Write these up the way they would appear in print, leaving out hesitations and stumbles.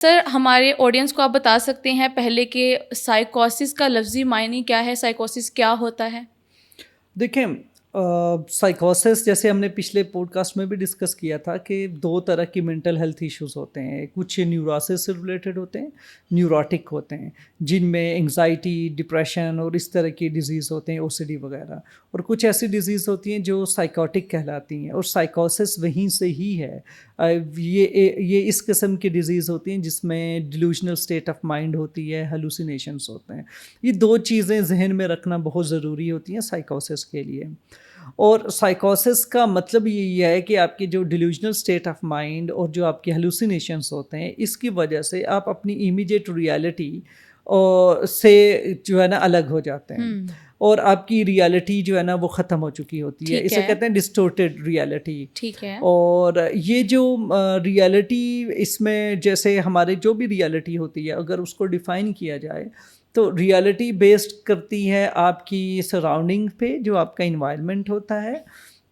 سر ہمارے آڈینس کو آپ بتا سکتے ہیں پہلے کہ سائیکوسس کا لفظی معنی کیا ہے، سائیکوسس کیا ہوتا ہے؟ دیکھیں سائیکوسس جیسے ہم نے پچھلے پوڈ کاسٹ میں بھی ڈسکس کیا تھا کہ دو طرح کی مینٹل ہیلتھ ایشوز ہوتے ہیں. کچھ نیوراسس سے ریلیٹڈ ہوتے ہیں، نیوروٹک ہوتے ہیں جن میں انگزائٹی، ڈپریشن اور اس طرح کی ڈیزیز ہوتے ہیں، او سی ڈی وغیرہ. اور کچھ ایسی ڈیزیز ہوتی ہیں جو سائیکوٹک کہلاتی ہیں، اور سائیکوسس وہیں سے ہی ہے. یہ اس قسم کی ڈیزیز ہوتی ہیں جس میں ڈیلوژنل اسٹیٹ آف مائنڈ ہوتی ہے، ہلوسینیشنس ہوتے ہیں. یہ دو چیزیں ذہن میں رکھنا بہت ضروری ہوتی ہیں سائیکوسس کے لیے. اور سائیکوسس کا مطلب یہی ہے کہ آپ کی جو ڈیلوژنل اسٹیٹ آف مائنڈ اور جو آپ کے ہلوسینیشنس ہوتے ہیں، اس کی وجہ سے آپ اپنی امیڈیٹ ریالٹی سے جو ہے نا الگ ہو جاتے ہیں، اور آپ کی ریالٹی جو ہے نا وہ ختم ہو چکی ہوتی ہے. اسے کہتے ہیں ڈسٹورٹیڈ ریالٹی. ٹھیک ہے. اور یہ جو ریالٹی، اس میں جیسے ہمارے جو بھی ریالٹی ہوتی ہے، اگر اس کو ڈیفائن کیا جائے تو ریالٹی بیسڈ کرتی ہے آپ کی سراؤنڈنگ پہ، جو آپ کا انوائرمنٹ ہوتا ہے.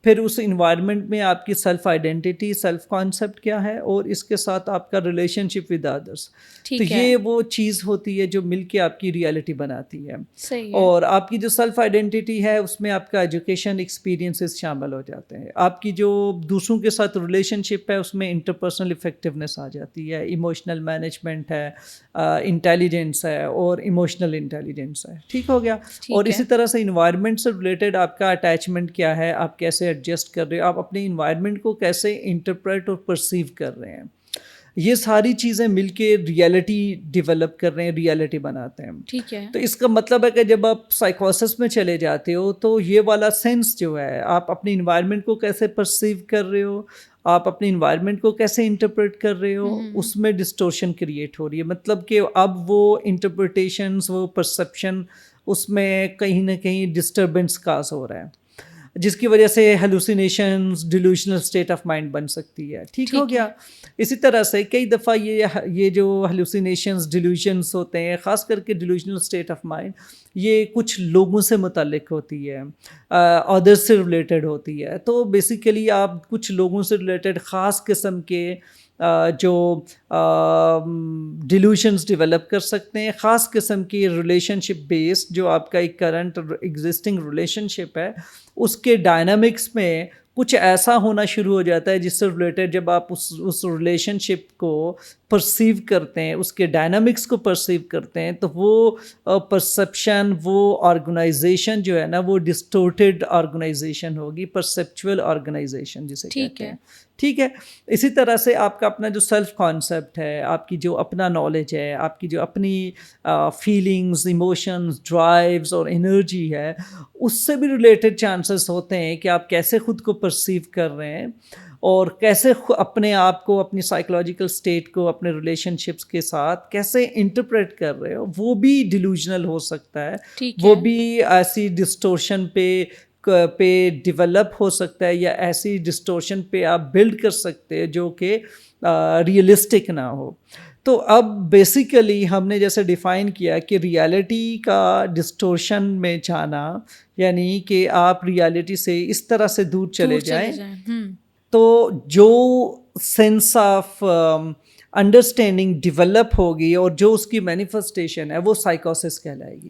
پھر اس انوائرمنٹ میں آپ کی سیلف آئیڈینٹی، سیلف کانسیپٹ کیا ہے، اور اس کے ساتھ آپ کا ریلیشن شپ ود ادرس. تو یہ وہ چیز ہوتی ہے جو مل کے آپ کی ریالٹی بناتی ہے. اور آپ کی جو سیلف آئیڈینٹی ہے اس میں آپ کا ایجوکیشن ایکسپیرینسز شامل ہو جاتے ہیں. آپ کی جو دوسروں کے ساتھ ریلیشن شپ ہے اس میں انٹرپرسنل افیکٹونیس آ جاتی ہے، ایموشنل مینجمنٹ ہے، انٹیلیجنس ہے، اور ایموشنل انٹیلیجنس ہے. ٹھیک ہو گیا. اور اسی طرح سے انوائرمنٹ سے ریلیٹڈ آپ کا اٹیچمنٹ کیا ہے، آپ کیسے ایڈجسٹ کر رہے ہو، آپ اپنے انوائرمنٹ کو کیسے انٹرپریٹ اور پرسیو کر رہے ہیں. یہ ساری چیزیں مل کے ریالٹی ڈیولپ کر رہے ہیں، ریالٹی بناتے ہیں. ٹھیک ہے. تو اس کا مطلب ہے کہ جب آپ سائیکوسس میں چلے جاتے ہو تو یہ والا سینس جو ہے، آپ اپنے انوائرمنٹ کو کیسے پرسیو کر رہے ہو، آپ اپنے انوائرمنٹ کو کیسے انٹرپریٹ کر رہے ہو، اس میں ڈسٹورشن کریٹ ہو رہی ہے. مطلب کہ اب وہ انٹرپریٹیشنز، وہ پرسیپشن، اس میں کہیں نہ کہیں ڈسٹربنس کاز ہو رہا ہے، جس کی وجہ سے hallucinations, delusional state of mind بن سکتی ہے. ٹھیک ہو گیا. اسی طرح سے کئی دفعہ یہ جو ہیلوسینیشنز، ڈیلوژنس ہوتے ہیں، خاص کر کے ڈیلوژنل اسٹیٹ آف مائنڈ، یہ کچھ لوگوں سے متعلق ہوتی ہے، ادرس سے ریلیٹڈ ہوتی ہے. تو بیسیکلی آپ کچھ لوگوں سے ریلیٹڈ خاص قسم کے جو ڈیلوژنس ڈیولپ کر سکتے ہیں، خاص قسم کی ریلیشن شپ بیسڈ جو آپ کا ایک کرنٹ ایگزسٹنگ ریلیشن شپ ہے، اس کے ڈائنامکس میں کچھ ایسا ہونا شروع ہو جاتا ہے جس سے ریلیٹڈ جب آپ اس ریلیشن شپ کو پرسیو کرتے ہیں، اس کے ڈائنامکس کو پرسیو کرتے ہیں، تو وہ پرسیپشن، وہ آرگنائزیشن جو ہے نا وہ ڈسٹورٹیڈ آرگنائزیشن ہوگی، پرسیپچول آرگنائزیشن جسے کہتے ہیں. ٹھیک ہے. اسی طرح سے آپ کا اپنا جو سیلف کانسیپٹ ہے، آپ کی جو اپنا نالج ہے، آپ کی جو اپنی فیلنگز، ایموشنز، ڈرائیوز اور انرجی ہے، اس سے بھی ریلیٹڈ چانسز ہوتے ہیں کہ آپ کیسے خود کو پرسیو کر رہے ہیں، اور کیسے اپنے آپ کو، اپنی سائیکولوجیکل اسٹیٹ کو اپنے ریلیشن شپس کے ساتھ کیسے انٹرپریٹ کر رہے ہو. وہ بھی ڈیلوژنل ہو سکتا ہے، وہ بھی ایسی ڈسٹورشن پہ ڈیولپ ہو سکتا ہے، یا ایسی ڈسٹورشن پہ آپ بلڈ کر سکتے ہیں جو کہ ریئلسٹک نہ ہو. تو اب بیسیکلی ہم نے جیسے ڈیفائن کیا کہ ریالٹی کا ڈسٹورشن میں جانا، یعنی کہ آپ ریالٹی سے اس طرح سے دور چلے جائیں تو جو سینس آف انڈرسٹینڈنگ ڈیولپ ہوگی اور جو اس کی مینیفیسٹیشن ہے وہ سائیکوسس کہلائے گی.